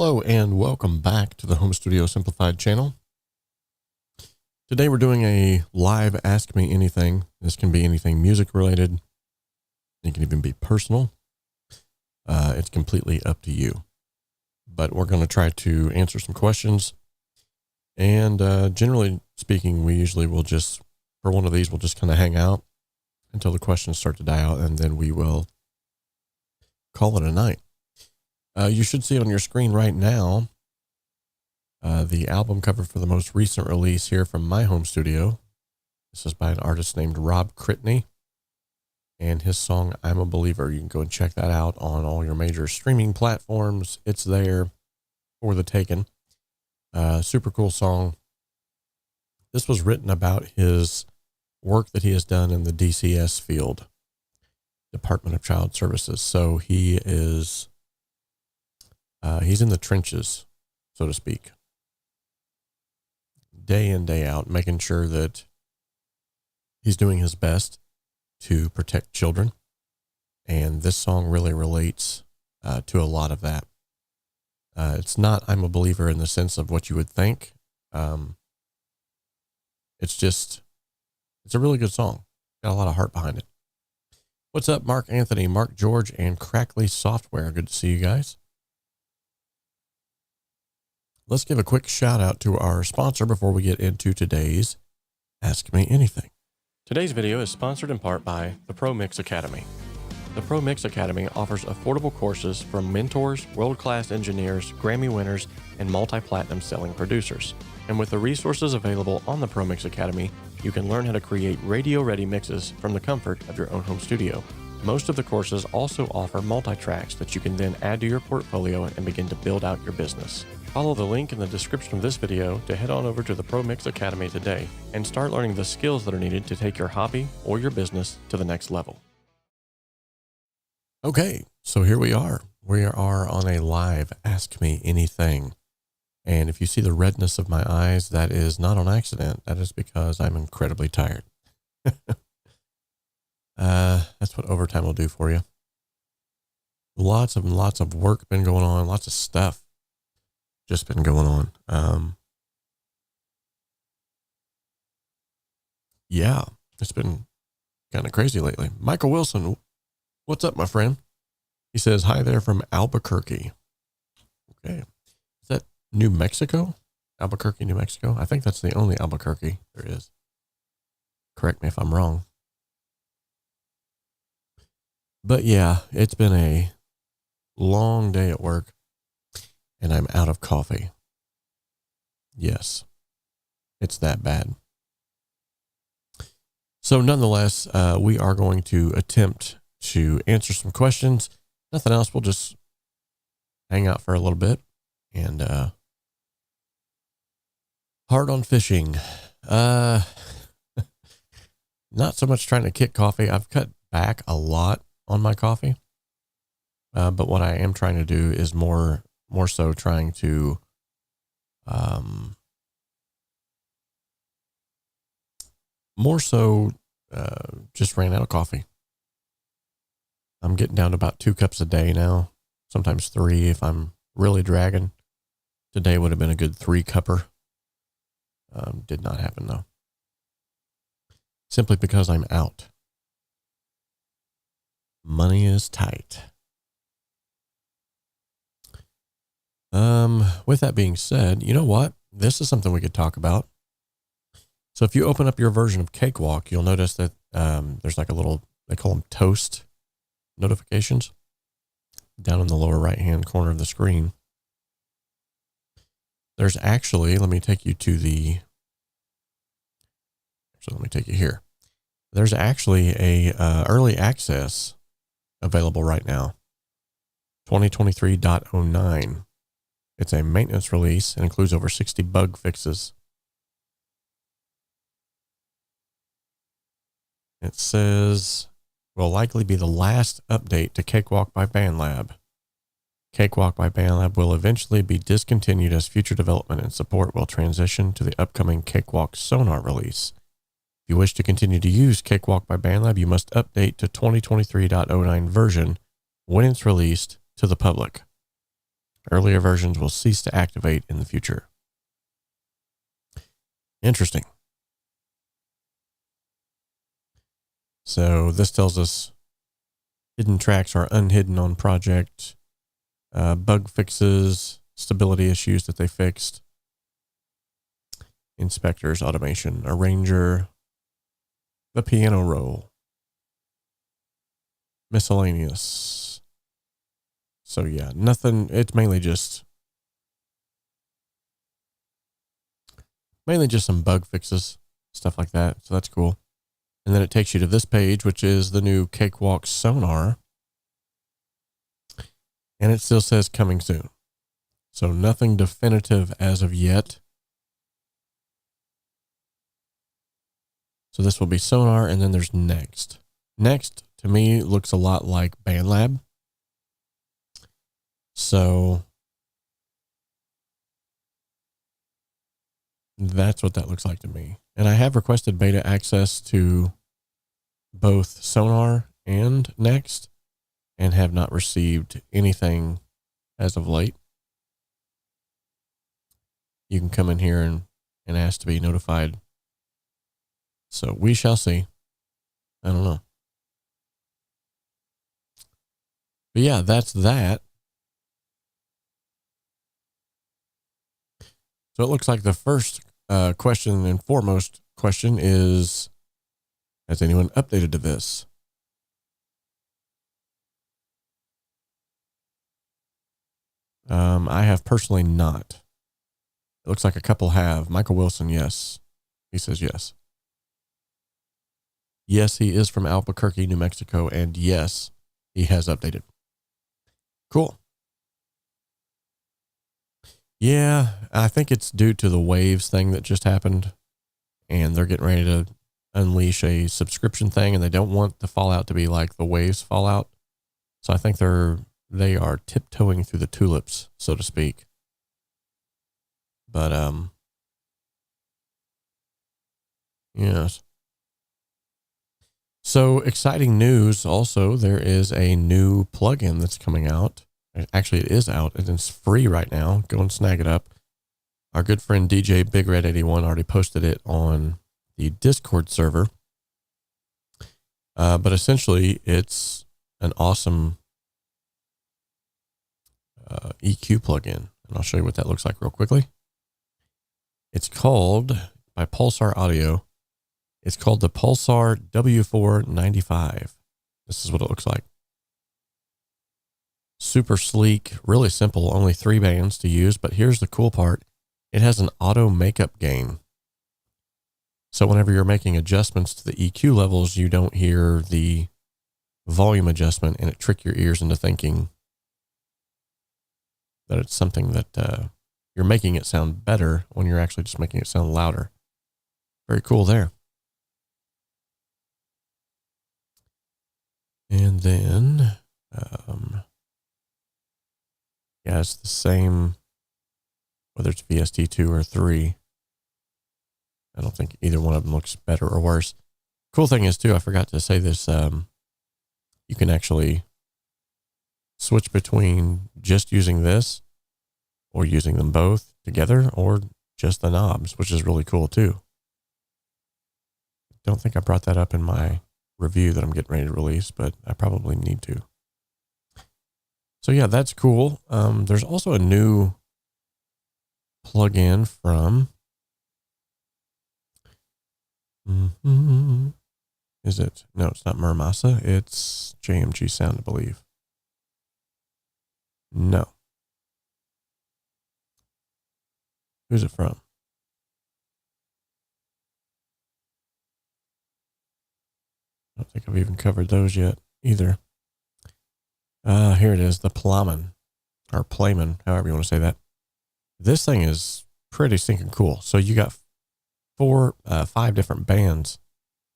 Hello and welcome back to the Home Studio Simplified channel. Today we're doing a live Ask Me Anything. This can be anything music related. It can even be personal. It's completely up to you. But we're going to try to answer some questions. And generally speaking, we usually will just, for one of these, we'll just kind of hang out until the questions start to die out, and then we will call it a night. You should see on your screen right now the album cover for the most recent release here from my home studio. This is by an artist named 𝗏𝗏 and his song I'm a Believer. You can go and check that out on all your major streaming platforms. It's there for the taking. Super cool song. This was written about his work that he has done in the DCS field, Department of Child Services. So he is he's in the trenches, so to speak, day in, day out, making sure that he's doing his best to protect children. And this song really relates to a lot of that. It's not I'm a Believer in the sense of what you would think. It's a really good song. Got a lot of heart behind it. What's up, Mark Anthony, Mark George, and Crackly Software? Good to see you guys. Let's give a quick shout out to our sponsor before we get into today's Ask Me Anything. Today's video is sponsored in part by the 𝗶𝗅 Academy. The 𝗶𝗅 Academy offers affordable courses from mentors, world-class engineers, Grammy winners, and multi-platinum selling producers. And with the resources available on the 𝗶𝗅 Academy, you can learn how to create radio-ready mixes from the comfort of your own home studio. Most of the courses also offer multi-tracks that you can then add to your portfolio and begin to build out your business. Follow the link in the description of this video to head on over to the 𝗶𝗅 Academy today and start learning the skills that are needed to take your hobby or your business to the next level. Okay, so here we are. We are on a live Ask Me Anything. And if you see the redness of my eyes, that is not on accident. That is because I'm incredibly tired. That's what overtime will do for you. Lots of work been going on, lots of stuff just been going on. Yeah, it's been kind of crazy lately. Michael Wilson, what's up, my friend? He says, hi there from Albuquerque. Okay. Is that New Mexico? Albuquerque, New Mexico? I think that's the only Albuquerque there is. Correct me if I'm wrong. But yeah, it's been a long day at work and I'm out of coffee. Yes, it's that bad. So nonetheless, we are going to attempt to answer some questions. Nothing else. We'll just hang out for a little bit and hard on fishing. Not so much trying to kick coffee. I've cut back a lot on my coffee. But what I am trying to do is more so trying to just ran out of coffee. I'm getting down to about 2 cups a day now, sometimes 3 if I'm really dragging. Today would have been a good 3-cupper. Did not happen though. Simply because I'm out. Money is tight. With that being said, you know what? This is something we could talk about. So if you open up your version of Cakewalk, you'll notice that there's like a little, they call them toast notifications down in the lower right-hand corner of the screen. There's actually, let me take you here. There's actually a early access available right now, 2023.09. It's a maintenance release and includes over 60 bug fixes. It says, will likely be the last update to Cakewalk by BandLab. Cakewalk by BandLab will eventually be discontinued as future development and support will transition to the upcoming Cakewalk Sonar release. If you wish to continue to use Cakewalk by BandLab, you must update to 2023.09 version when it's released to the public. Earlier versions will cease to activate in the future. Interesting. So this tells us hidden tracks are unhidden on project, bug fixes, stability issues that they fixed, inspectors, automation, arranger, the piano roll, miscellaneous. So yeah, nothing. It's mainly just some bug fixes, stuff like that. So that's cool. And then it takes you to this page, which is the new Cakewalk sonar. And it still says coming soon. So nothing definitive as of yet. So this will be sonar, and then there's next. Next, to me, looks a lot like BandLab. So that's what that looks like to me. And I have requested beta access to both sonar and next, and have not received anything as of late. You can come in here and ask to be notified. So we shall see. I don't know. But yeah, that's that. So it looks like the first question and foremost question is, has anyone updated to this? I have personally not. It looks like a couple have. Michael Wilson, yes. He says yes. Yes, he is from Albuquerque, New Mexico, and yes, he has updated. Cool. Yeah, I think it's due to the Waves thing that just happened, and they're getting ready to unleash a subscription thing, and they don't want the Fallout to be like the Waves Fallout. So I think they are tiptoeing through the tulips, so to speak. But yes. So exciting news also, there is a new plugin that's coming out. Actually, it is out and it's free right now. Go and snag it up. Our good friend DJ Big Red 81 already posted it on the Discord server. But essentially, it's an awesome EQ plugin. And I'll show you what that looks like real quickly. It's called, by Pulsar Audio, it's called the Pulsar W495. This is what it looks like. Super sleek, really simple, only 3 bands to use, but here's the cool part. It has an auto makeup gain. So whenever you're making adjustments to the EQ levels, you don't hear the volume adjustment, and it tricks your ears into thinking that it's something that you're making it sound better when you're actually just making it sound louder. Very cool there. And then, yeah, it's the same, whether it's VST2 or 3. I don't think either one of them looks better or worse. Cool thing is, too, I forgot to say this, you can actually switch between just using this or using them both together or just the knobs, which is really cool, too. Don't think I brought that up in my review that I'm getting ready to release, but I probably need to. So yeah, that's cool. There's also a new plugin from, is it? No, it's not 𝗵𝗲. It's JMG Sound, I believe. No. Who's it from? I don't think I've even covered those yet either. Here it is, the 𝗶𝗏, or 𝗶𝗏, however you want to say that. This thing is pretty stinking cool. So you got 5 different bands,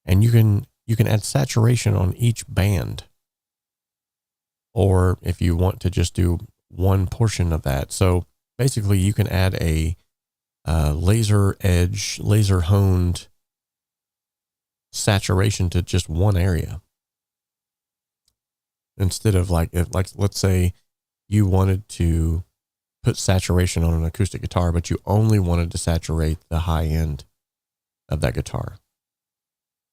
and you can add saturation on each band. Or if you want to just do one portion of that. So basically you can add a laser edge, laser honed saturation to just one area. Instead of like let's say you wanted to put saturation on an acoustic guitar, but you only wanted to saturate the high end of that guitar,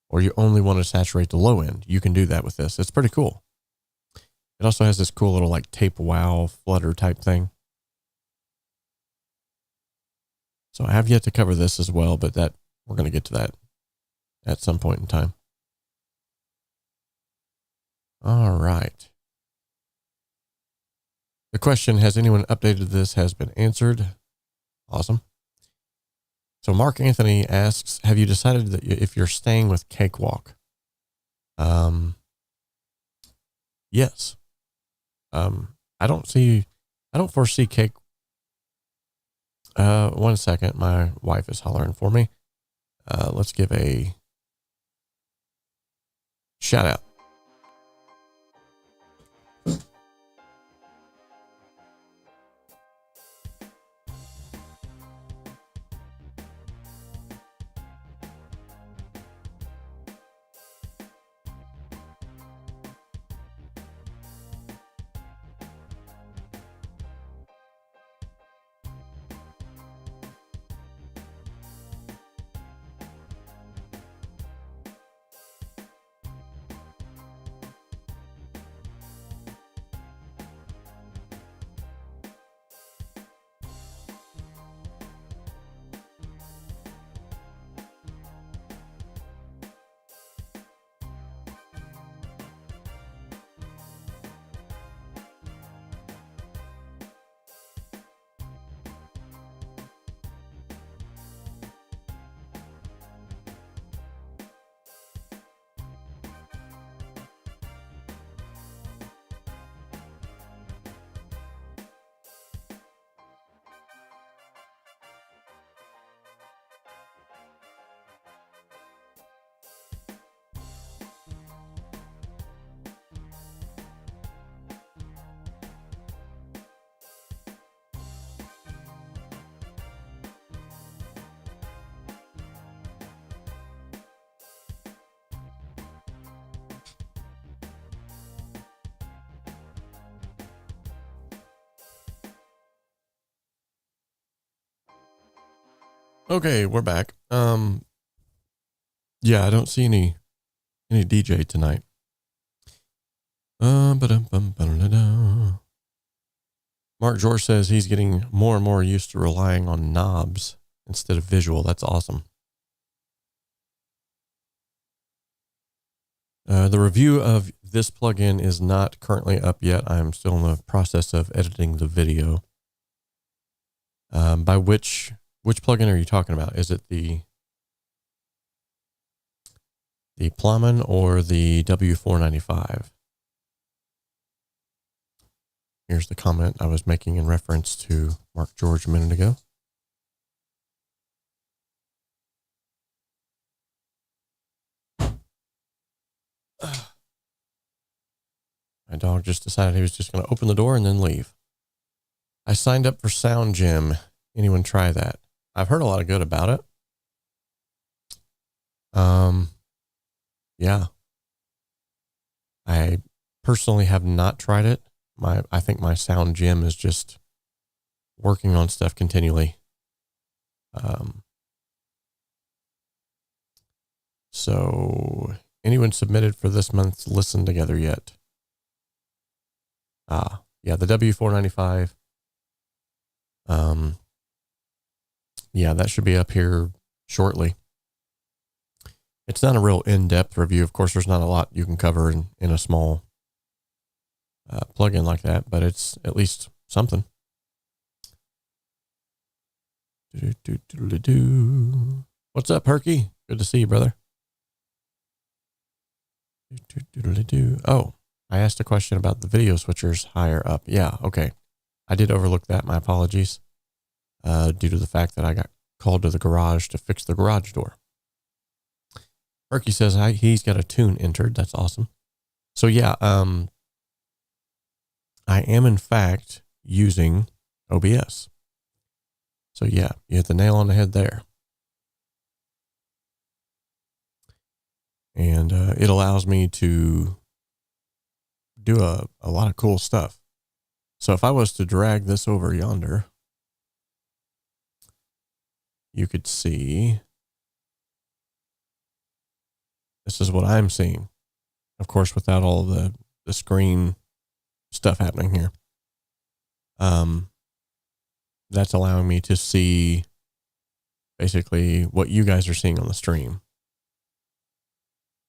or you only want to saturate the low end, you can do that with this. It's pretty cool. It also has this cool little like tape wow flutter type thing. So I have yet to cover this as well, but that we're going to get to that at some point in time. All right. The question, has anyone updated this, has been answered. Awesome. So Mark Anthony asks, have you decided that if you're staying with Cakewalk? Yes. I don't foresee Cake. One second. My wife is hollering for me. Let's give a shout out. Okay, we're back. Yeah, I don't see any DJ tonight. Mark George says he's getting more and more used to relying on knobs instead of visual. That's awesome. The review of this plugin is not currently up yet. I'm still in the process of editing the video. By which plugin are you talking about? Is it the 𝗵𝗲 or the W495? Here's the comment I was making in reference to Mark George a minute ago. My dog just decided he was just going to open the door and then leave. I signed up for 𝗧𝗵𝗲. Anyone try that? I've heard a lot of good about it. Yeah. I personally have not tried it. I think my 𝗧𝗵𝗲 is just working on stuff continually. So anyone submitted for this month's Listen Together yet? Yeah, the W495. Yeah, that should be up here shortly. It's not a real in-depth review. Of course, there's not a lot you can cover in a small plugin like that, but it's at least something. What's up, Herky? Good to see you, brother. Oh, I asked a question about the video switchers higher up. Yeah, okay. I did overlook that. My apologies. Due to the fact that I got called to the garage to fix the garage door. Herky says he's got a tune entered. That's awesome. So yeah, I am in fact using OBS. So yeah, you hit the nail on the head there. And it allows me to do a lot of cool stuff. So if I was to drag this over yonder, you could see this is what I'm seeing. Of course, without all the screen stuff happening here. That's allowing me to see basically what you guys are seeing on the stream.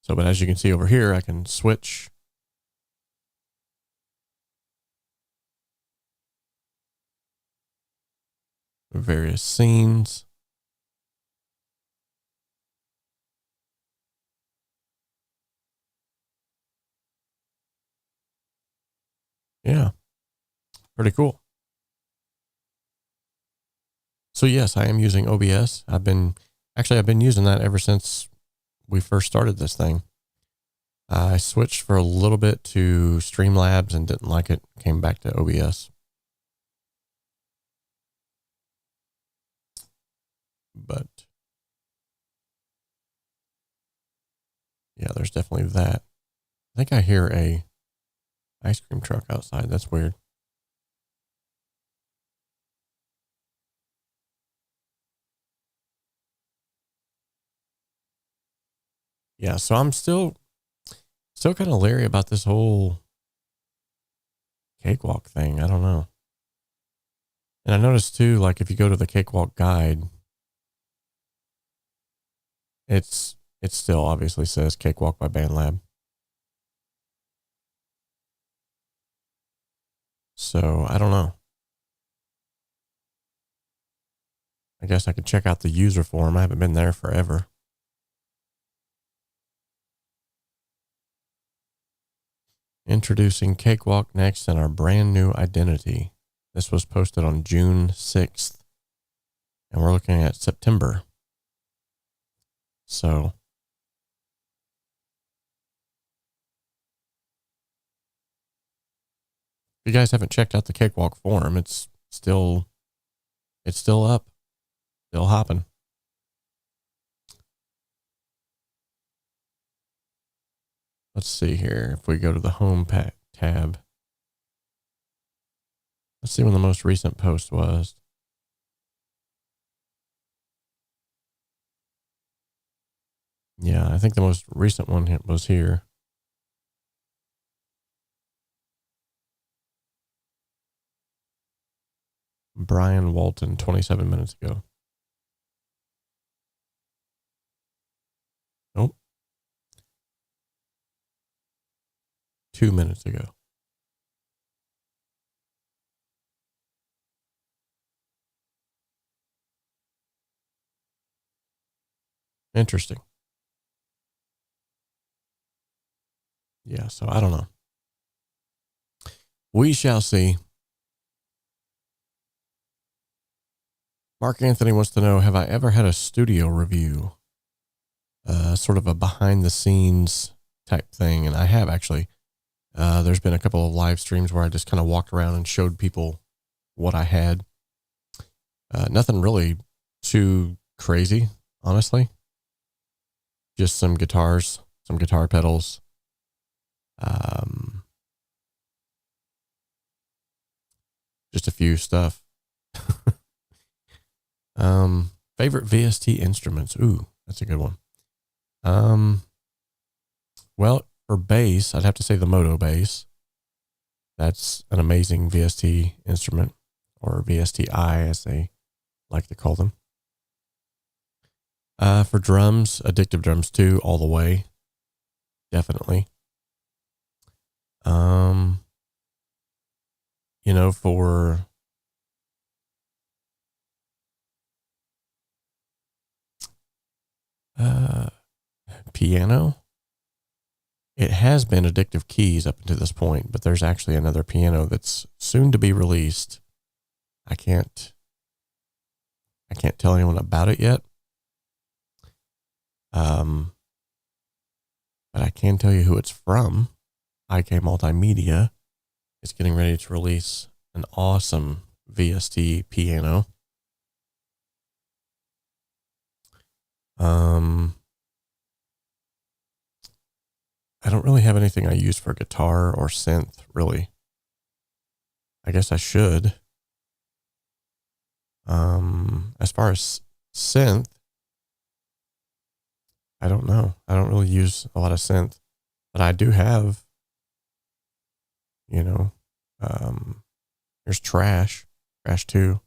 So, but as you can see over here, I can switch various scenes. Yeah, pretty cool. So yes, I am using OBS. I've been using that ever since we first started this thing. I switched for a little bit to Streamlabs and didn't like it. Came back to OBS. But yeah, there's definitely that. I think I hear a ice cream truck outside. That's weird. Yeah, so I'm still kind of leery about this whole Cakewalk thing. I don't know. And I noticed too, like if you go to the Cakewalk guide, it still obviously says Cakewalk by BandLab. So I don't know. I guess I could check out the user forum. I haven't been there forever. Introducing Cakewalk next and our brand new identity. This was posted on June 6th. And we're looking at September. So if you guys haven't checked out the Cakewalk forum, it's still up, still hopping. Let's see here. If we go to the home tab, let's see when the most recent post was. Yeah, I think the most recent one was here. Brian Walton, 27 minutes ago. Nope. 2 minutes ago. Interesting. Yeah, so I don't know. We shall see. Mark Anthony wants to know, have I ever had a studio review? Sort of a behind the scenes type thing. And I have actually. There's been a couple of live streams where I just kind of walked around and showed people what I had. Nothing really too crazy, honestly. Just some guitars, some guitar pedals. Just a few stuff. Favorite VST instruments. Ooh, that's a good one. Well, for bass, I'd have to say the Moto bass. That's an amazing VST instrument, or VSTi as they like to call them. For drums, Addictive Drums 2 all the way. Definitely. You know, for piano, it has been Addictive Keys up until this point, but there's actually another piano that's soon to be released. I can't tell anyone about it yet. But I can tell you who it's from. IK Multimedia is getting ready to release an awesome VST piano. I don't really have anything I use for guitar or synth, really. I guess I should. As far as synth, I don't know. I don't really use a lot of synth, but I do have, you know, there's Trash 2.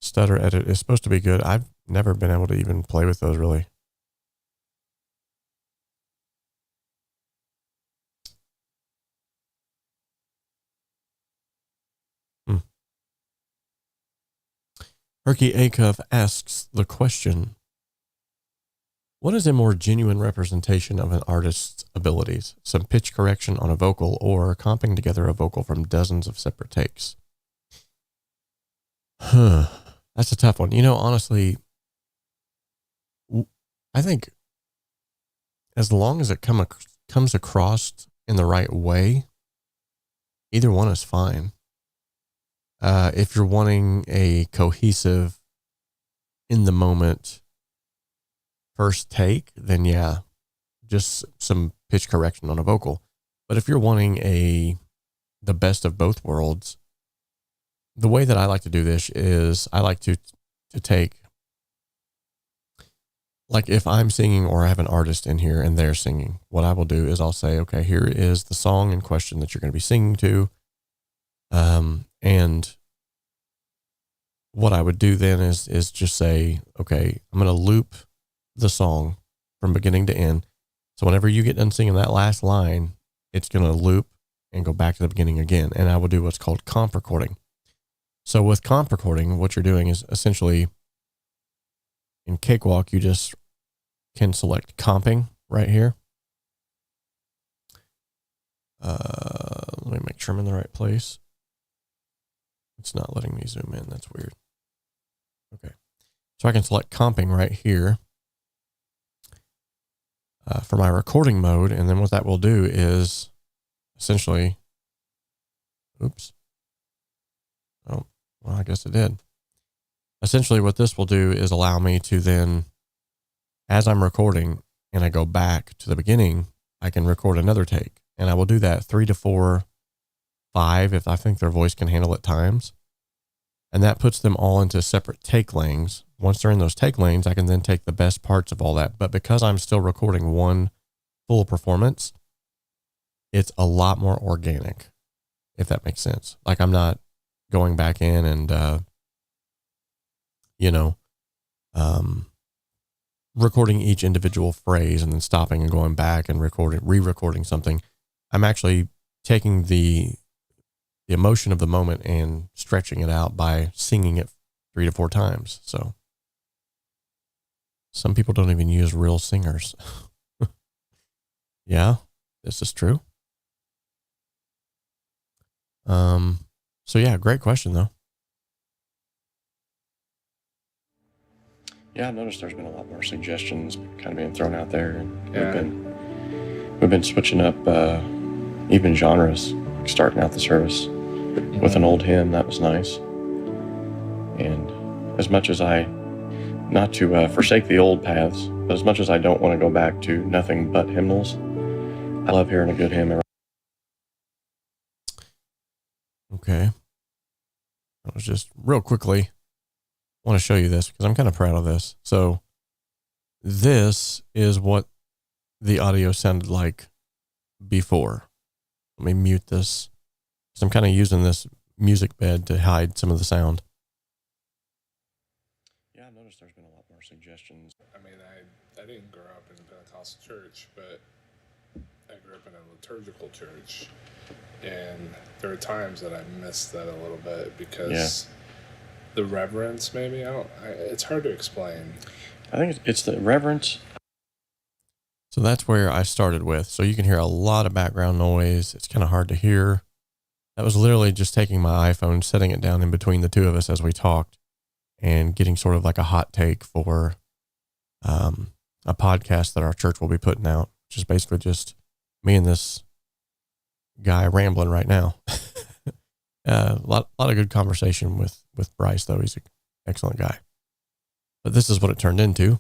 Stutter Edit is supposed to be good. I've never been able to even play with those really. 𝗧𝗵𝗂𝗀𝗀𝗀𝗀 asks the question, what is a more genuine representation of an artist's abilities? Some pitch correction on a vocal or comping together a vocal from dozens of separate takes? That's a tough one. You know, honestly, I think as long as it comes across in the right way, either one is fine. If you're wanting a cohesive, in the moment first take, then yeah, just some pitch correction on a vocal. But if you're wanting the best of both worlds, the way that I like to do this is I like to take, like if I'm singing or I have an artist in here and they're singing, what I will do is I'll say, okay, here is the song in question that you're going to be singing to. And what I would do then is just say, okay, I'm going to loop the song from beginning to end. So whenever you get done singing that last line, it's going to loop and go back to the beginning again. And I will do what's called comp recording. So with comp recording, what you're doing is essentially in Cakewalk, you just can select comping right here. Let me make sure I'm in the right place. It's not letting me zoom in. That's weird. Okay. So I can select comping right here for my recording mode. And then what that will do is essentially, oops. Oh, well, I guess it did. Essentially what this will do is allow me to then, as I'm recording and I go back to the beginning, I can record another take. And I will do that 3 to 4, 5, if I think their voice can handle it times. And that puts them all into separate take lanes. Once they're in those take lanes, I can then take the best parts of all that. But because I'm still recording one full performance, it's a lot more organic, if that makes sense. Like I'm not going back in and, recording each individual phrase and then stopping and going back and re-recording something. I'm actually taking the emotion of the moment and stretching it out by singing it 3 to 4 times. So some people don't even use real singers. Yeah, this is true. So yeah, great question though. Yeah, I've noticed there's been a lot more suggestions kind of being thrown out there. And yeah. We've been switching up even genres, starting out the service with an old hymn. That was nice. And as much as not to forsake the old paths, but as much as I don't want to go back to nothing but hymnals, I love hearing a good hymn. Okay. I was just real quickly want to show you this because I'm kind of proud of this. So this is what the audio sounded like before. Let me mute this because I'm kind of using this music bed to hide some of the sound. Yeah, I noticed there's been a lot more suggestions. I mean, I didn't grow up in a Pentecostal church, but I grew up in a liturgical church. And there are times that I missed that a little bit because the reverence, maybe, it's hard to explain. I think it's the reverence. So that's where I started with. So you can hear a lot of background noise. It's kind of hard to hear. That was literally just taking my iPhone, setting it down in between the two of us as we talked and getting sort of like a hot take for a podcast that our church will be putting out, which is basically just me and this guy rambling right now. A lot of good conversation with Bryce, though. He's an excellent guy. But this is what it turned into.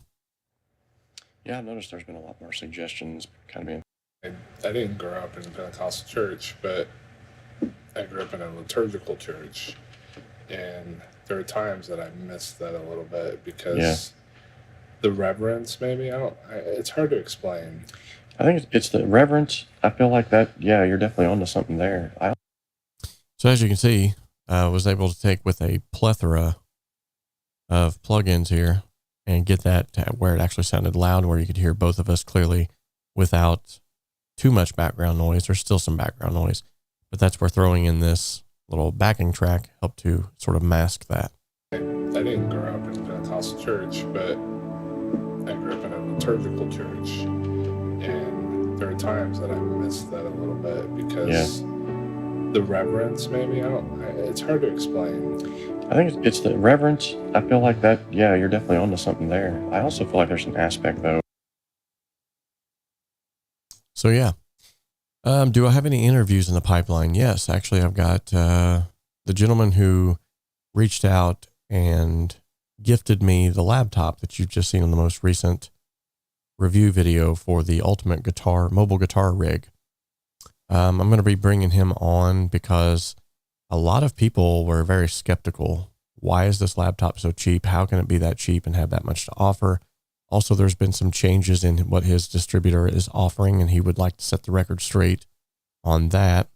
Yeah, I've noticed there's been a lot more suggestions kind of being. I didn't grow up in a Pentecostal church, but I grew up in a liturgical church, and there are times that I miss that a little bit because the reverence, maybe, it's hard to explain. I think it's the reverence. I feel like that, yeah, you're definitely onto something there. So as you can see, I was able to take with a plethora of plugins here and get that to where it actually sounded loud, where you could hear both of us clearly without too much background noise. There's still some background noise, but that's where throwing in this little backing track helped to sort of mask that. I didn't grow up in a Pentecostal church, but I grew up in a liturgical church, and there are times that I miss that a little bit because the reverence, maybe, it's hard to explain. I think it's the reverence. I feel like that, yeah, you're definitely onto something there. I also feel like there's an aspect, though. So yeah. Do I have any interviews in the pipeline? Yes, actually I've got the gentleman who reached out and gifted me the laptop that you've just seen in the most recent review video for the ultimate mobile guitar rig. I'm going to be bringing him on because a lot of people were very skeptical. Why is this laptop so cheap? How can it be that cheap and have that much to offer? Also, there's been some changes in what his distributor is offering, and he would like to set the record straight on that.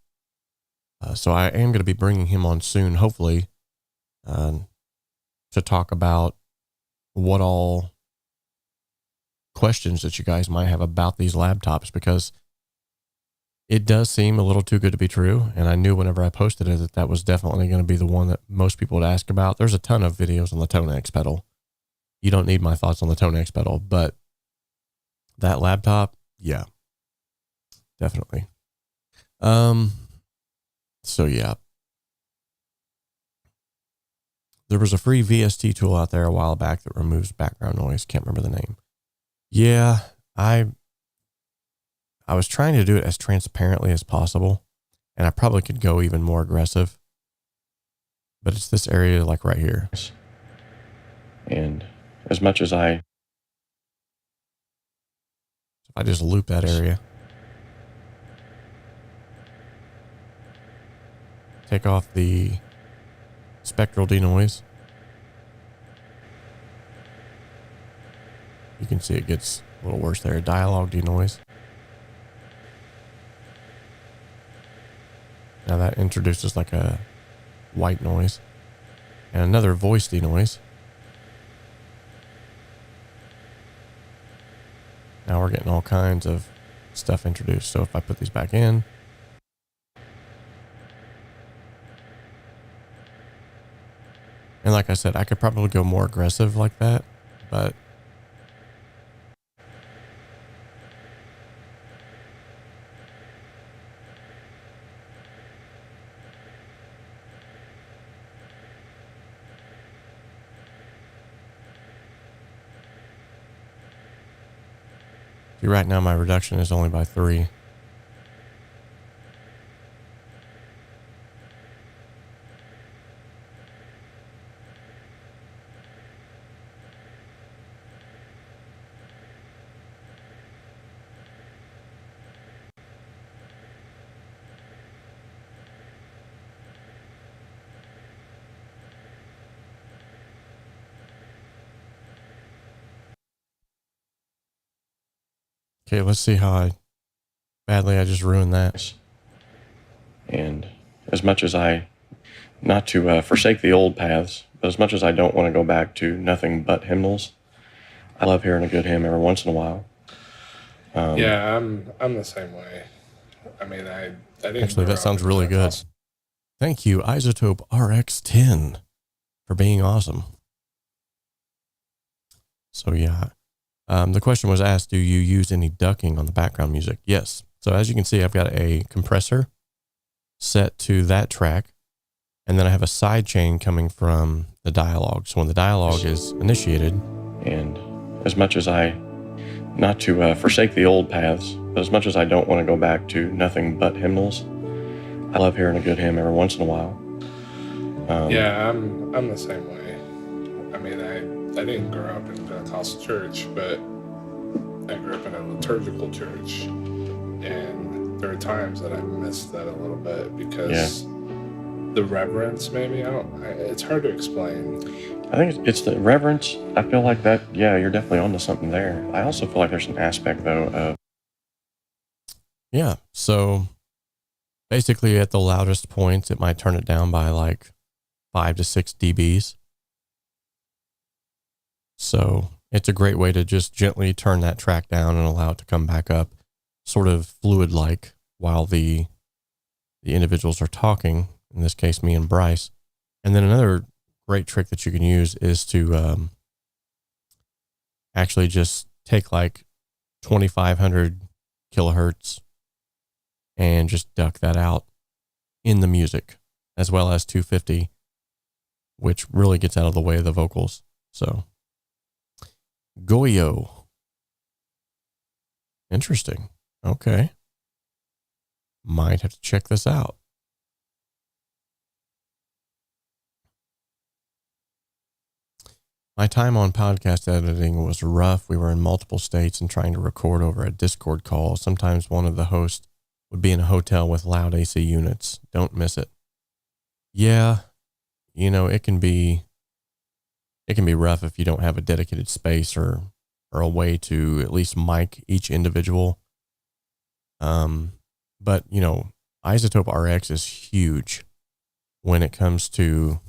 So I am going to be bringing him on soon, hopefully, to talk about what all questions that you guys might have about these laptops, because it does seem a little too good to be true. And I knew whenever I posted it that that was definitely going to be the one that most people would ask about. There's a ton of videos on the 𝗏𝗏𝗃 pedal. You don't need my thoughts on the 𝗏𝗏𝗃 pedal, but that laptop, yeah, definitely. So yeah, there was a free VST tool out there a while back that removes background noise. Can't remember the name. Yeah, I was trying to do it as transparently as possible, and I probably could go even more aggressive, but it's this area like right here. And as much as if I just loop that area, take off the spectral denoise, you can see it gets a little worse there. Dialogue denoise. Now that introduces like a white noise, and another voice denoise. Now we're getting all kinds of stuff introduced. So if I put these back in, and like I said, I could probably go more aggressive like that, but see, right now my reduction is only by 3. Okay, let's see how badly I just ruined that. And as much as not to forsake the old paths, but as much as I don't want to go back to nothing but hymnals, I love hearing a good hymn every once in a while. Yeah, I'm the same way. I mean, I didn't Actually, that sounds really good. Awesome. Thank you, 𝗏𝗏𝗃 RX10, for being awesome. So yeah, the question was asked, do you use any ducking on the background music? Yes. So as you can see, I've got a compressor set to that track, and then I have a side chain coming from the dialogue. So when the dialogue is initiated, and as much as not to forsake the old paths, but as much as I don't want to go back to nothing but hymnals, I love hearing a good hymn every once in a while. Yeah, I'm the same way. I mean, I didn't grow up in a Pentecostal church, but I grew up in a liturgical church, and there are times that I miss that a little bit because the reverence, maybe. It's hard to explain. I think it's the reverence. I feel like that, yeah, you're definitely onto something there. I also feel like there's an aspect, though, of... Yeah, so basically at the loudest points, it might turn it down by like 5 to 6 dBs. So it's a great way to just gently turn that track down and allow it to come back up, sort of fluid-like, while the individuals are talking, in this case, me and Bryce. And then another great trick that you can use is to actually just take like 2500 kilohertz and just duck that out in the music, as well as 250, which really gets out of the way of the vocals. So 𝗀𝗀𝗀. Interesting. Okay. Might have to check this out. My time on podcast editing was rough. We were in multiple states and trying to record over a Discord call. Sometimes one of the hosts would be in a hotel with loud AC units. Don't miss it. Yeah, you know, it can be rough if you don't have a dedicated space or a way to at least mic each individual. But you know, 𝗧𝗵𝗲 𝗪𝗃 is huge when it comes to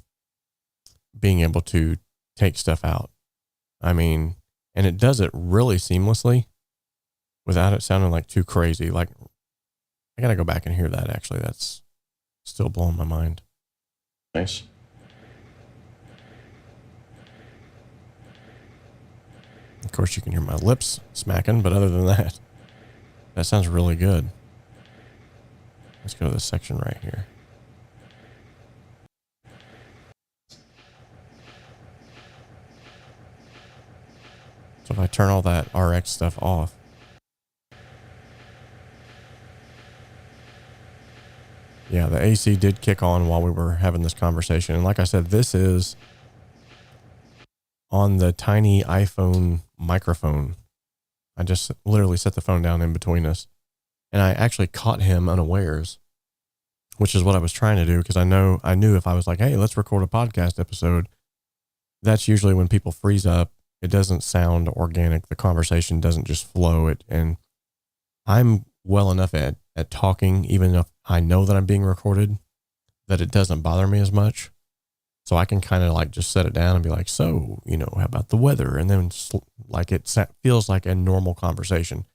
being able to take stuff out. I mean, and it does it really seamlessly without it sounding like too crazy. Like, I gotta go back and hear that, actually. That's still blowing my mind. Nice. Of course, you can hear my lips smacking, but other than that, that sounds really good. Let's go to this section right here. So if I turn all that RX stuff off, yeah, the AC did kick on while we were having this conversation. And like I said, this is on the tiny iPhone microphone. I just literally set the phone down in between us. And I actually caught him unawares, which is what I was trying to do, because I knew if I was like, hey, let's record a podcast episode, that's usually when people freeze up. It doesn't sound organic. The conversation doesn't just flow. And I'm well enough at talking, even if I know that I'm being recorded, that it doesn't bother me as much. So I can kind of like just set it down and be like, so, you know, how about the weather? And then like it feels like a normal conversation,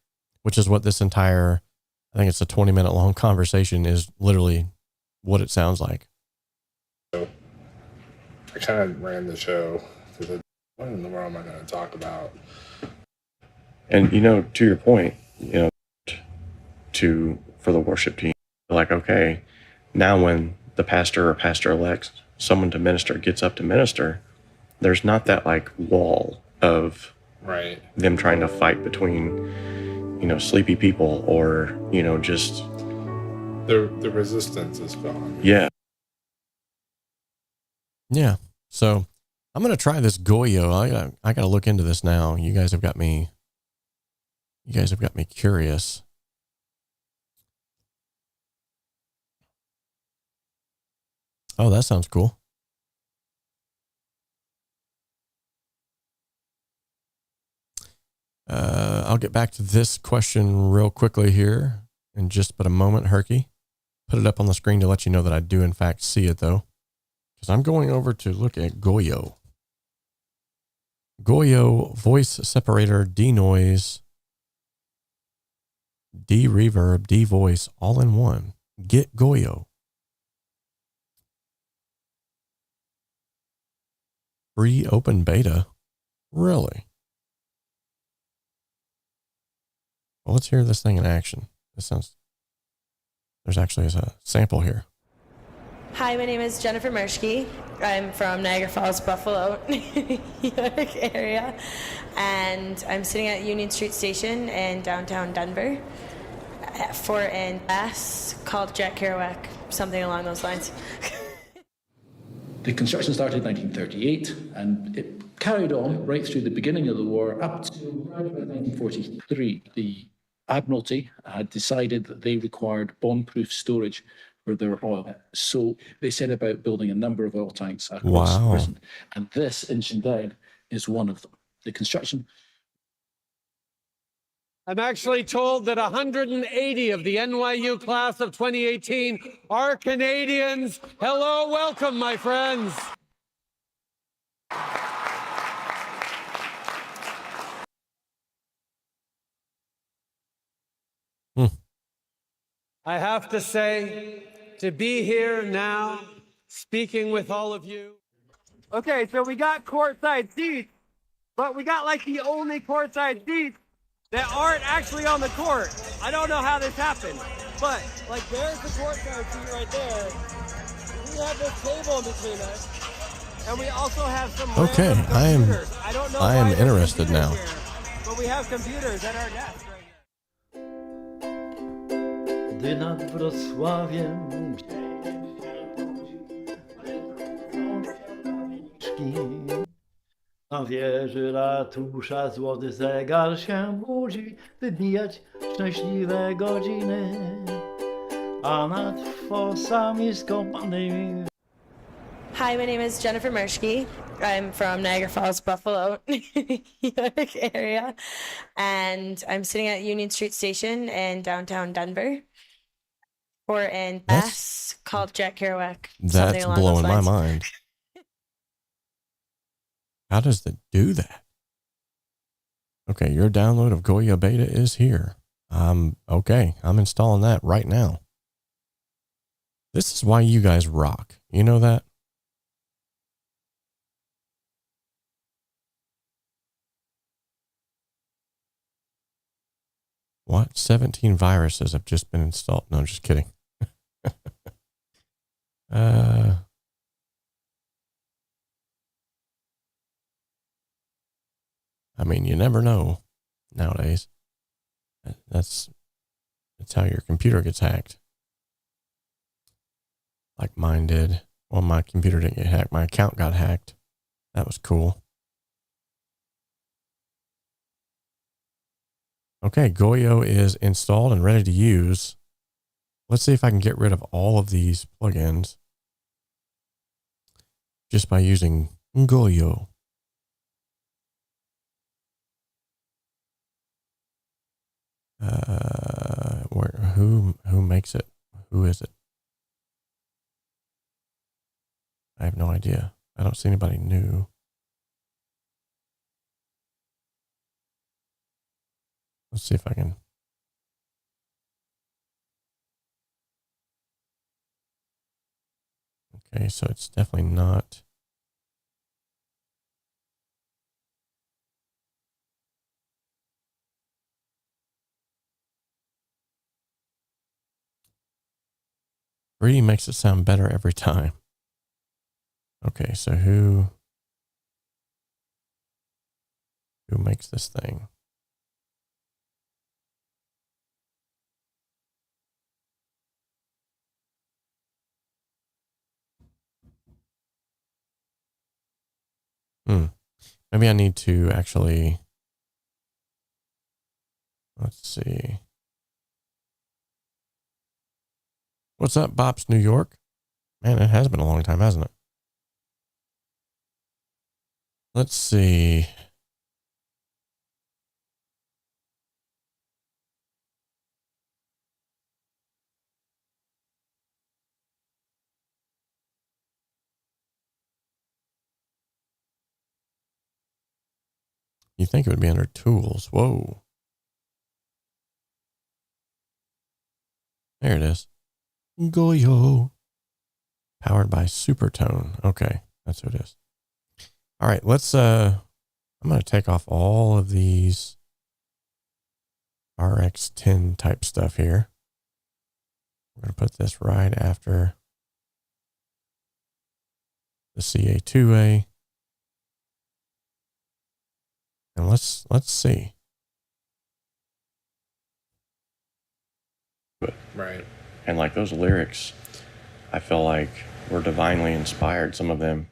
which is what this entire, I think it's a 20-minute long conversation, is literally what it sounds like. So I kind of ran the show because what in the world am I going to talk about? And, you know, to your point, you know, for the worship team, like, okay, now when the pastor or pastor-elect, someone to minister, gets up to minister, there's not that like wall of right them trying to fight between, you know, sleepy people or, you know, just the resistance is gone. Yeah. Yeah. So I'm going to try this 𝗀𝗀𝗀. I got to look into this now. You guys have got me curious. Oh, that sounds cool. I'll get back to this question real quickly here in just but a moment, 𝗧𝗍𝗀𝗀. Put it up on the screen to let you know that I do in fact see it, though, because I'm going over to look at 𝗀𝗀𝗀. 𝗀𝗀𝗀 voice separator, denoise, de-reverb, de-voice, all in one. Get 𝗀𝗀𝗀. Free open beta? Really? Well, let's hear this thing in action. There's actually a sample here. Hi, my name is 𝗧𝗵𝗲 𝗪𝗀𝗀𝗁. I'm from Niagara Falls, Buffalo, New York area. And I'm sitting at Union Street Station in downtown Denver for an class called Cakewalk, something along those lines. The construction started in 1938 and it carried on right through the beginning of the war up to around 1943. The Admiralty had decided that they required bomb-proof storage where there were oil. So they set about building a number of oil tanks across Britain. And this in Shindown is one of them. The construction. I'm actually told that 180 of the NYU class of 2018 are Canadians. Hello, welcome, my friends. I have to say, to be here now, speaking with all of you. Okay, so we got courtside seats, but we got like the only courtside seats that aren't actually on the court. I don't know how this happened, but like there's the courtside seat right there. We have this table in between us, and we also have some Okay, computers. I am interested now. Here, but we have computers at our desk right here. Gdy nad Wrocławiem na wieży ratusza złoty zegar się budzi, wybijać szczęśliwe godziny, a nad fosami skąpanymi. Hi, my name is 𝗧𝗵𝗲 I'm from Niagara Falls, Buffalo, New York area, and I'm sitting at Union Street Station in downtown Denver. Or in class called Cakewalk. That's blowing my mind. How does it do that? Okay, your download of 𝗬𝗂 is here. Okay, I'm installing that right now. This is why you guys rock. You know that? What? 17 viruses have just been installed. No, I'm just kidding. I mean, you never know nowadays. That's how your computer gets hacked. Like mine did. Well, my computer didn't get hacked. My account got hacked. That was cool. Okay, 𝗬𝗂 is installed and ready to use. Let's see if I can get rid of all of these plugins just by using 𝗬𝗂. Who makes it? Who is it? I have no idea. I don't see anybody new. Let's see if I can. Okay, so it's definitely not. 𝗏 makes it sound better every time. Okay, so who makes this thing? Maybe I need to actually, let's see. What's up, Bops, New York? Man, it has been a long time, hasn't it? Let's see. You think it would be under tools. Whoa. There it is. 𝗬𝗂. Powered by Supertone. Okay, that's what it is. All right, let's I'm going to take off all of these RX10 type stuff here. We're going to put this right after the CA2A. And let's see. Right. And like those lyrics, I feel like were divinely inspired, some of them.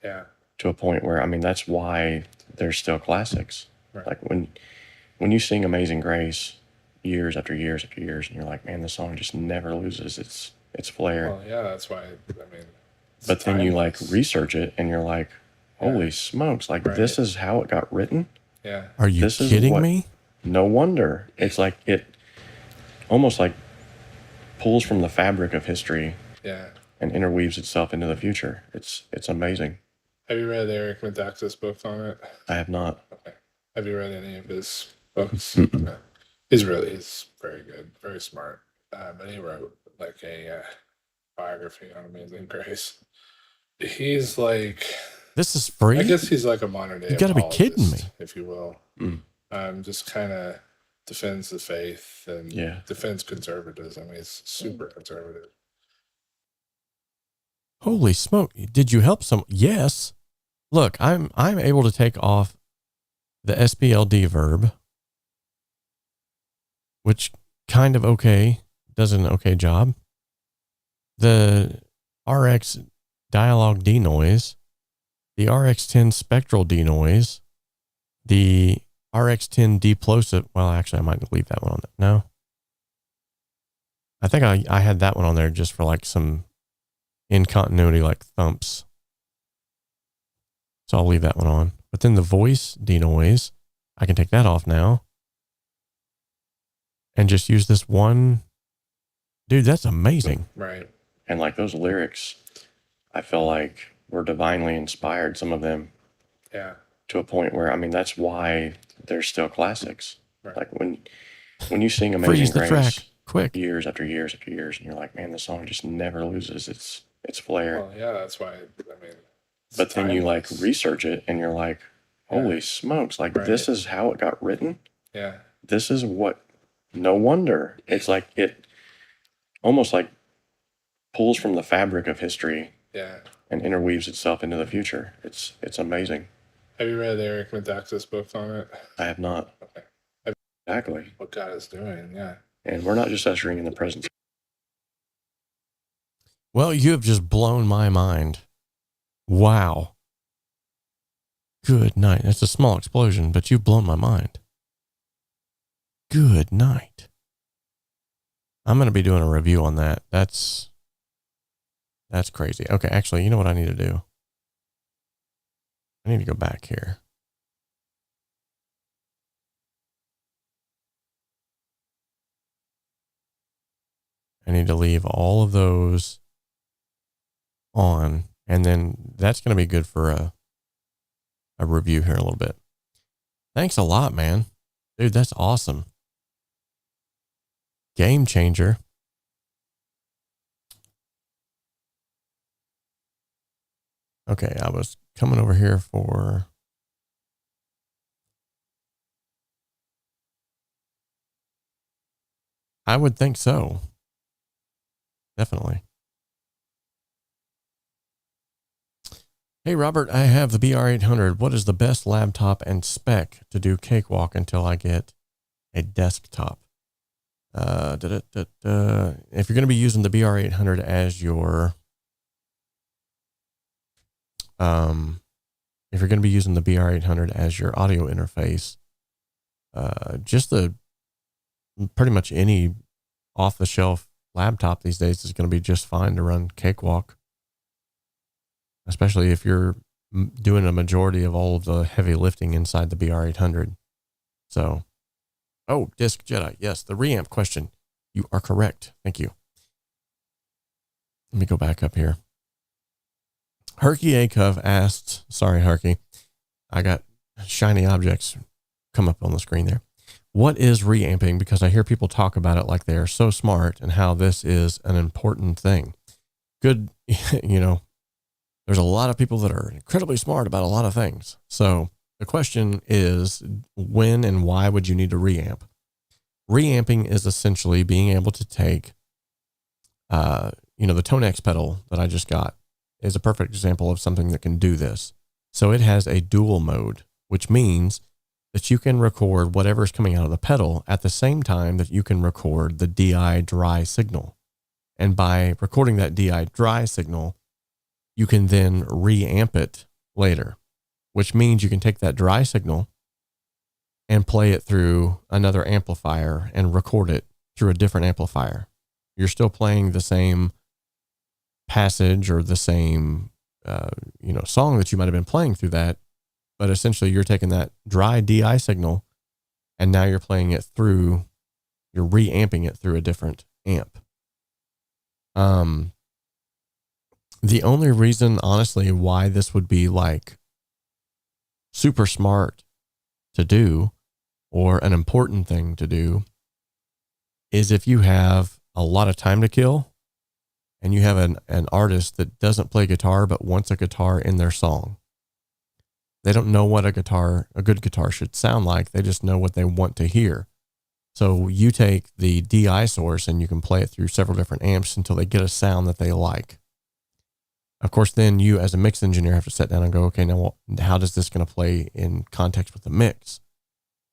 Yeah. To a point where, I mean, that's why they're still classics. Right. Like when you sing Amazing Grace years after years after years, and you're like, man, this song just never loses its flair. Well, yeah, that's why. I mean, it's But then you like timeless. research it and you're like, holy Yeah. smokes, like Right. this is how it got written. Yeah. Are you This is kidding what- me? No wonder. It's like it almost like pulls from the fabric of history Yeah. and interweaves itself into the future. It's amazing. Have you read Eric 𝗏𝗀𝗧𝗏𝗂 books on it? I have not. Okay. Have you read any of his books? Mm-mm. Okay. He's very good, very smart. And he wrote like a biography on Amazing Grace. He's like, This is free? I guess he's like a modern day You gotta be kidding apologist, me. if you will. Mm. Just kind of defends the faith and Yeah. defends conservatism. He's super conservative. Holy smoke. Did you help some? Yes. Look, I'm able to take off the SPLD verb, which kind of okay, does an okay job. The RX dialogue denoise, the RX10 spectral denoise, the RX10 deplosive. Well, actually, I might leave that one on there. No. I think I had that one on there just for like some in continuity, like thumps. So I'll leave that one on. But then the voice denoise, I can take that off now and just use this one. Dude, that's amazing. Right. And like those lyrics, I feel like were divinely inspired, some of them, Yeah. to a point where, I mean, that's why they're still classics. Right. Like when you sing Freeze Amazing the track Grace quick. years after years after years, and you're like, man, this song just never loses its flair. Well, yeah, that's why. I mean, it's But then you like timeless. research it and you're like, holy Yeah. smokes, like Right. this is how it got written. Yeah. This is what, no wonder. It's like it almost like pulls from the fabric of history Yeah. and interweaves itself into the future. It's amazing. Have you read Eric 𝗏𝗀𝗧𝗏𝗂's books on it? I have not. Okay. Exactly. What God is doing? Yeah. And we're not just ushering in the presence. Well, you have just blown my mind. Wow. Good night. That's a small explosion, but you've blown my mind. Good night. I'm going to be doing a review on that. That's crazy. Okay, actually, you know what I need to do? I need to go back here. I need to leave all of those on, and then that's going to be good for a review here in a little bit. Thanks a lot, man. Dude, that's awesome. Game changer. Okay, I was coming over here for... I would think so. Definitely. Hey, Robert, I have the BR800. What is the best laptop and spec to do Cakewalk until I get a desktop? If you're going to be using the BR800 as your... if you're going to be using the BR800 as your audio interface, just pretty much any off-the-shelf laptop these days is going to be just fine to run Cakewalk, especially if you're doing a majority of all of the heavy lifting inside the BR800. So, oh, Disc Jedi. Yes, the reamp question. You are correct. Thank you. Let me go back up here. 𝗏𝗪𝗂𝗀𝗃 asked, sorry, Herky, I got shiny objects come up on the screen there. What is reamping? Because I hear people talk about it like they are so smart and how this is an important thing. Good, there's a lot of people that are incredibly smart about a lot of things. So the question is, when and why would you need to reamp? Reamping is essentially being able to take, the Tonex pedal that I just got is a perfect example of something that can do this. So it has a dual mode, which means that you can record whatever's coming out of the pedal at the same time that you can record the DI dry signal. And by recording that DI dry signal, you can then reamp it later, which means you can take that dry signal and play it through another amplifier and record it through a different amplifier. You're still playing the same passage or the same, song that you might have been playing through that. But essentially you're taking that dry DI signal and now you're playing it through, you're reamping it through a different amp. The only reason, honestly, why this would be like super smart to do or an important thing to do is if you have a lot of time to kill and you have an artist that doesn't play guitar but wants a guitar in their song. They don't know what a good guitar should sound like. They just know what they want to hear. So you take the DI source and you can play it through several different amps until they get a sound that they like. Of course, then you as a mix engineer have to sit down and go, okay, now how does this going to play in context with the mix?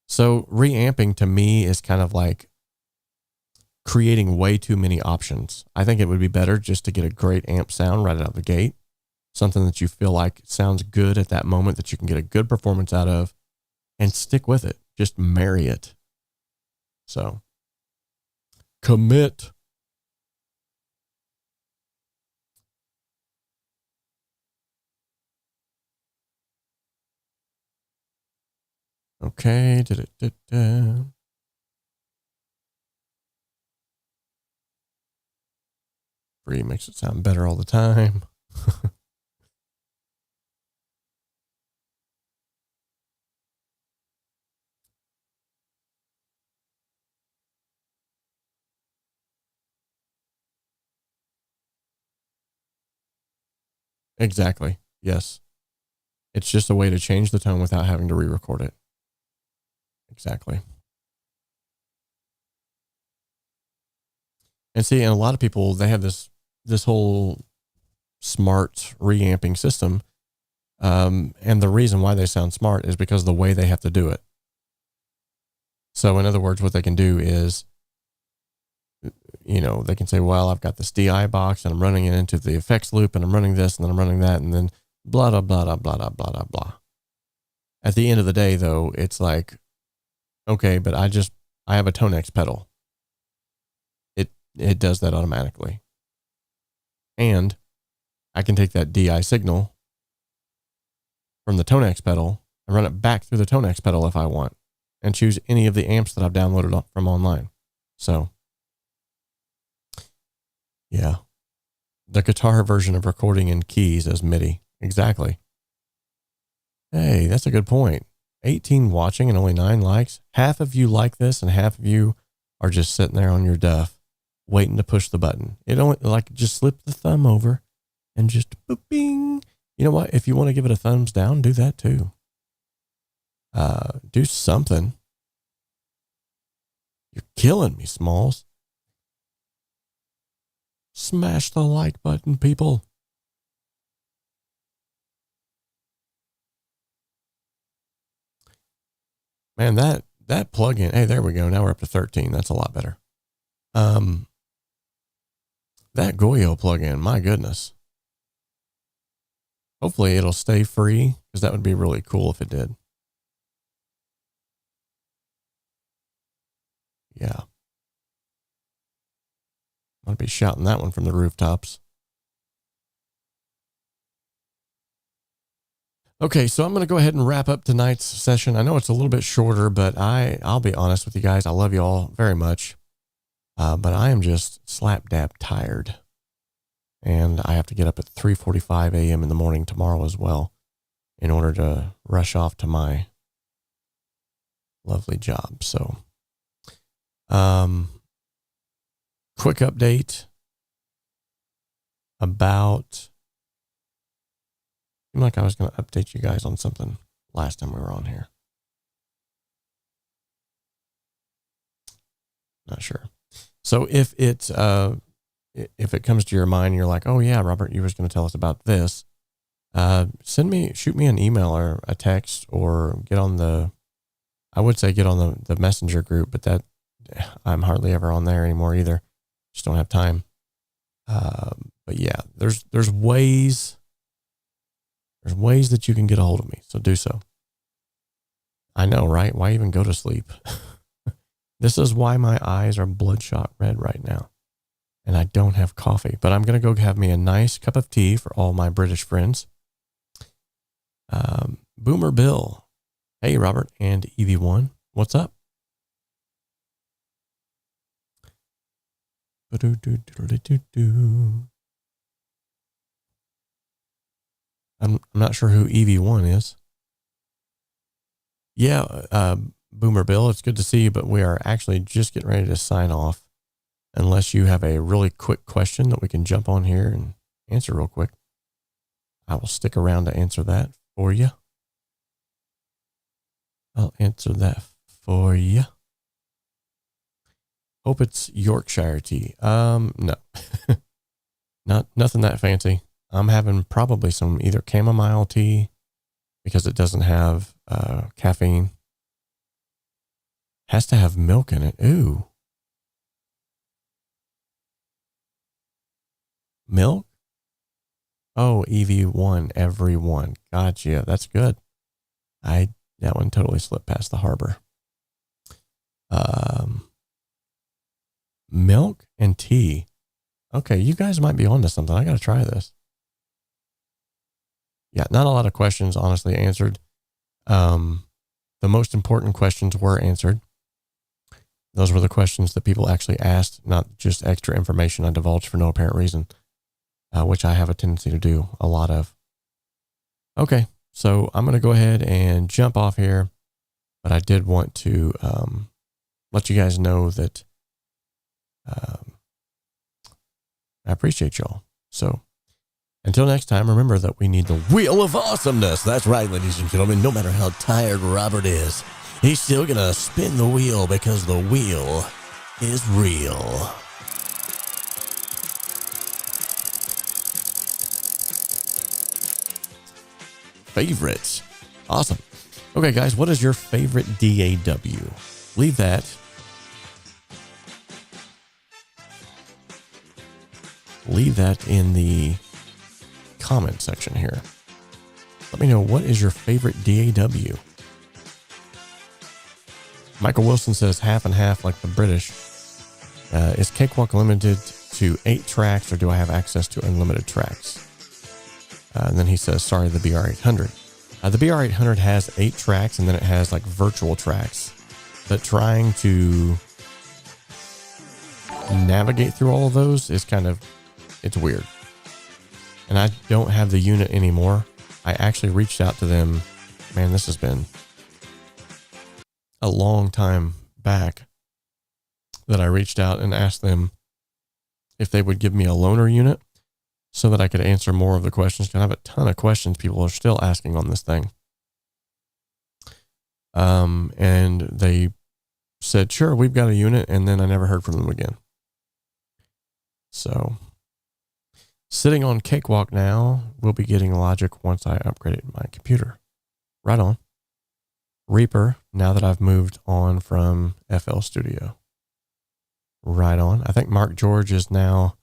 So reamping to me is kind of like creating way too many options. I think it would be better just to get a great amp sound right out of the gate. Something that you feel like sounds good at that moment that you can get a good performance out of and stick with it. Just marry it. So commit. Okay. Free makes it sound better all the time. Exactly. Yes. It's just a way to change the tone without having to re-record it. Exactly. And see, and a lot of people, they have this whole smart reamping system. And the reason why they sound smart is because of the way they have to do it. So in other words, what they can do is, they can say, well, I've got this DI box and I'm running it into the effects loop and I'm running this and then I'm running that and then blah, blah, blah, blah, blah, blah, blah, blah, blah. At the end of the day, though, it's like, okay, but I have a Tonex pedal. It does that automatically. And I can take that DI signal from the Tonex pedal and run it back through the Tonex pedal if I want and choose any of the amps that I've downloaded from online. So, yeah. The guitar version of recording in keys as MIDI. Exactly. Hey, that's a good point. 18 watching and only 9 likes. Half of you like this and half of you are just sitting there on your duff waiting to push the button. It only just slip the thumb over and just booping. You know what? If you want to give it a thumbs down, do that too. Do something. You're killing me, Smalls. Smash the like button, people. Man, that plugin. Hey, there we go. Now we're up to 13. That's a lot better. That 𝗍𝗀 plugin, my goodness. Hopefully it'll stay free because that would be really cool if it did. Yeah. I'll be shouting that one from the rooftops. Okay, so I'm going to go ahead and wrap up tonight's session. I know it's a little bit shorter, but I'll be honest with you guys. I love you all very much. But I am just slap dab tired. And I have to get up at 3:45 a.m. in the morning tomorrow as well in order to rush off to my lovely job. So, quick update about, seemed like I was going to update you guys on something last time we were on here. Not sure. So if it comes to your mind, you're like, oh yeah, Robert, you was going to tell us about this. Shoot me an email or a text or get on the messenger group, but that I'm hardly ever on there anymore either. Just don't have time. But yeah, there's ways that you can get a hold of me. So do so. I know, right? Why even go to sleep? This is why my eyes are bloodshot red right now. and I don't have coffee, but I'm going to go have me a nice cup of tea for all my British friends. Boomer Bill. Hey, Robert and EV1. What's up? I'm not sure who EV1 is. Yeah, Boomer Bill, it's good to see you, but we are actually just getting ready to sign off. Unless you have a really quick question that we can jump on here and answer real quick. I will stick around to answer that for you. I'll answer that for you. Hope it's Yorkshire tea. No. Nothing that fancy. I'm having probably some either chamomile tea because it doesn't have caffeine. Has to have milk in it. Ooh. Milk? Oh, EV1, everyone. Gotcha. That's good. That one totally slipped past the harbor. Milk and tea. Okay, you guys might be onto something. I got to try this. Yeah, not a lot of questions honestly answered. The most important questions were answered. Those were the questions that people actually asked, not just extra information I divulged for no apparent reason. Which I have a tendency to do a lot of. Okay, so I'm going to go ahead and jump off here, but I did want to let you guys know that I appreciate y'all. So until next time, remember that we need the wheel of awesomeness. That's right, ladies and gentlemen. No matter how tired Robert is, he's still going to spin the wheel because the wheel is real. Favorites. Awesome. Okay, guys, what is your favorite DAW? Leave that in the comment section here. Let me know, what is your favorite DAW? Michael Wilson says half and half like the British. Is Cakewalk limited to 8 tracks, or do I have access to unlimited tracks? And then he says, sorry, the BR800. The BR800 has 8 tracks, and then it has like virtual tracks. But trying to navigate through all of those is it's weird. And I don't have the unit anymore. I actually reached out to them. Man, this has been a long time back that I reached out and asked them if they would give me a loaner unit, so that I could answer more of the questions. I have a ton of questions people are still asking on this thing. And they said, sure, we've got a unit. And then I never heard from them again. So sitting on Cakewalk now, we'll be getting Logic once I upgraded my computer. Right on. Reaper, now that I've moved on from FL Studio. Right on. I think Mark George is now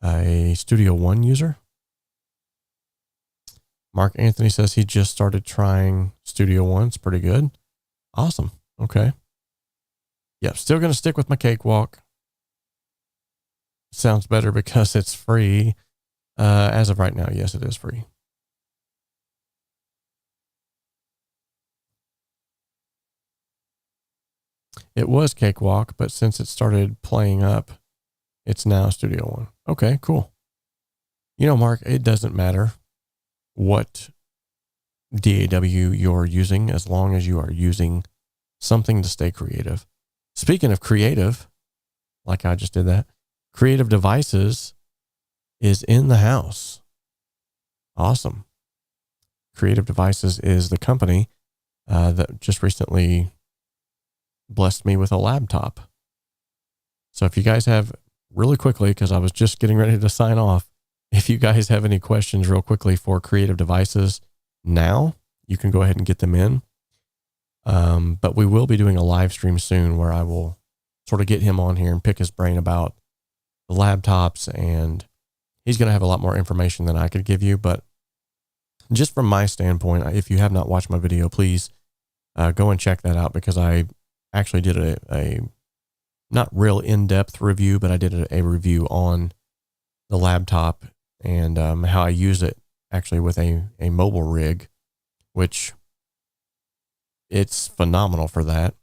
a Studio One user. Mark Anthony says he just started trying Studio One. It's pretty good. Awesome. Okay. Yep. Still going to stick with my Cakewalk. Sounds better because it's free. As of right now, yes, it is free. It was Cakewalk, but since it started playing up, it's now Studio One. Okay, cool. You know, Mark, it doesn't matter what DAW you're using as long as you are using something to stay creative. Speaking of creative, like I just did that, Creative Devices is in the house. Awesome. Creative Devices is the company that just recently blessed me with a laptop. So if you guys have, really quickly, because I was just getting ready to sign off, if you guys have any questions real quickly for Creative Devices now, you can go ahead and get them in. But we will be doing a live stream soon where I will sort of get him on here and pick his brain about the laptops, and he's going to have a lot more information than I could give you. But just from my standpoint, if you have not watched my video, please go and check that out, because I actually did a not real in-depth review, but I did a review on the laptop and how I use it actually with a mobile rig, which it's phenomenal for that.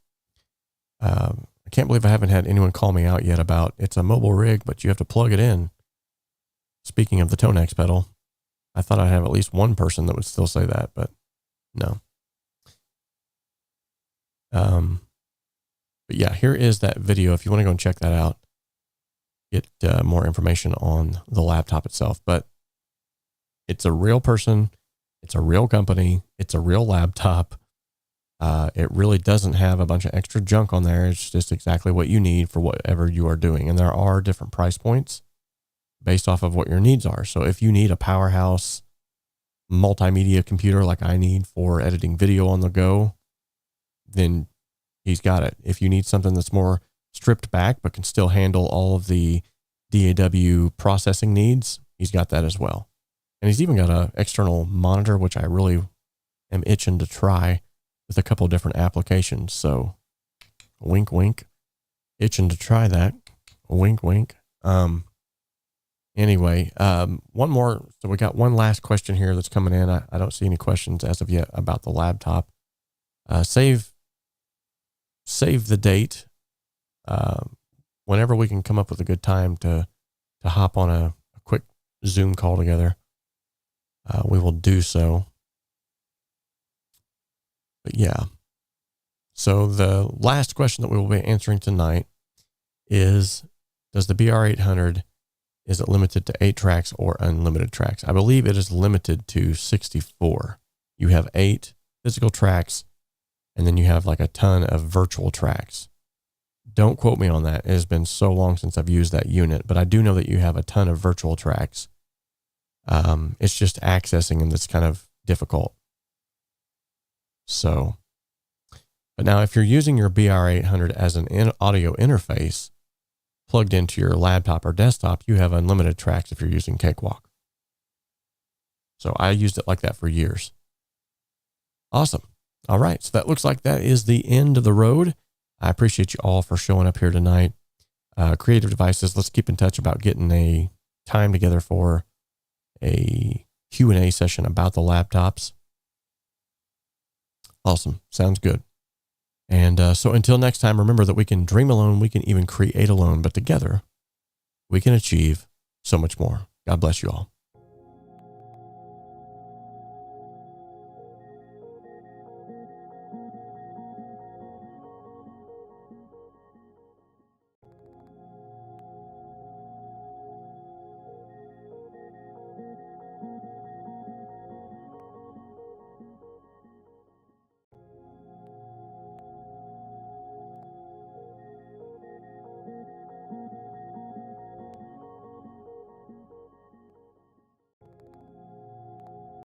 I can't believe I haven't had anyone call me out yet about it's a mobile rig, but you have to plug it in. Speaking of the Tonex pedal, I thought I'd have at least one person that would still say that, but no. But yeah, here is that video. If you want to go and check that out, get more information on the laptop itself. But it's a real person. It's a real company. It's a real laptop. It really doesn't have a bunch of extra junk on there. It's just exactly what you need for whatever you are doing. And there are different price points based off of what your needs are. So if you need a powerhouse multimedia computer like I need for editing video on the go, then he's got it. If you need something that's more stripped back but can still handle all of the DAW processing needs, he's got that as well. And he's even got an external monitor, which I really am itching to try with a couple of different applications. So wink, wink, itching to try that. Wink, wink. Anyway, one more. So we got one last question here that's coming in. I don't see any questions as of yet about the laptop. Save the date. Whenever we can come up with a good time to hop on a quick Zoom call together, we will do so. But yeah. So the last question that we will be answering tonight is, does the BR800, is it limited to 8 tracks or unlimited tracks? I believe it is limited to 64. You have 8 physical tracks, and then you have like a ton of virtual tracks. Don't quote me on that. It has been so long since I've used that unit, but I do know that you have a ton of virtual tracks. It's just accessing them that's kind of difficult. So, but now if you're using your BR800 as an audio interface plugged into your laptop or desktop, you have unlimited tracks if you're using Cakewalk. So I used it like that for years. Awesome. All right. So that looks like that is the end of the road. I appreciate you all for showing up here tonight. Creative Devices, let's keep in touch about getting a time together for a Q&A session about the laptops. Awesome. Sounds good. And so until next time, remember that we can dream alone, we can even create alone, but together we can achieve so much more. God bless you all.